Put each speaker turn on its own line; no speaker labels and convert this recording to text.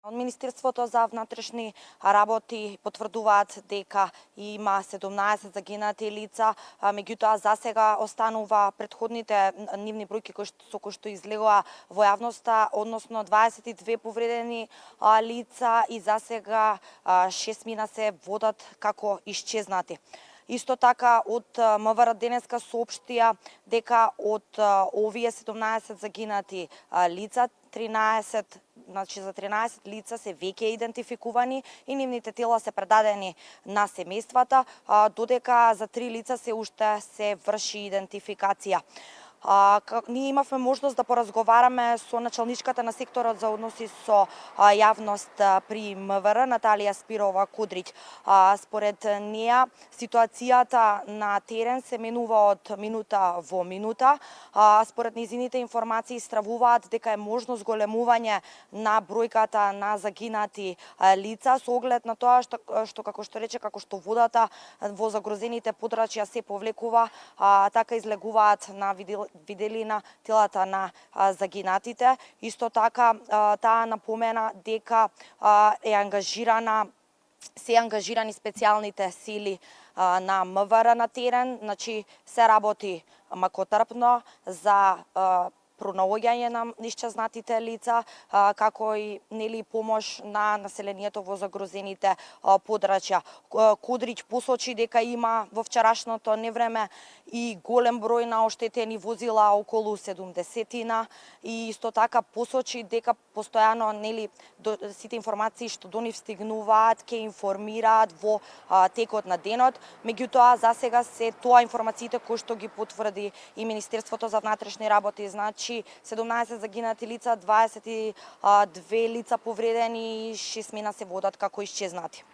Од Министерството за внатрешни работи потврдуваат дека има 17 загинати лица, меѓутоа засега останува претходните нивни бројки со кои што излегува во јавноста, односно 22 повредени лица и засега 6 мина се водат како исчезнати. Исто така од МВР денеска соопштија дека од овие 17 загинати лица 13, значи за 13 лица се веќе идентификувани и нивните тела се предадени на семејствата, додека за 3 лица се уште се врши идентификација. Ние имавме можност да поразговараме со началничката на секторот за односи со јавност при МВР, Наталија Спирова Кудрич. Според неа, ситуацијата на терен се менува од минута во минута. Според незините информации стравуваат дека е можно зголемување на бројката на загинати лица со оглед на тоа што како што рече, како што водата во загрозените подрачја се повлекува, така излегуваат на виделина телата на загинатите. Исто така таа напомена дека се ангажирани специјалните сили на МВР на терен, значи се работи макотрпно за пронаоѓање на исчезнатите лица, како и помош на населението во загрозените подрачја. Кудрич посочи дека има во вчерашното невреме и голем број на оштетени возила, околу 70-тина, и исто така посочи дека постојано сите информации што до нив стигнуваат ќе информираат во текот на денот. Меѓутоа засега се тоа информациите кои што ги потврди и Министерството за внатрешни работи, значи 17 загинати лица, 22 лица повредени и 6 мина се водат како исчезнати.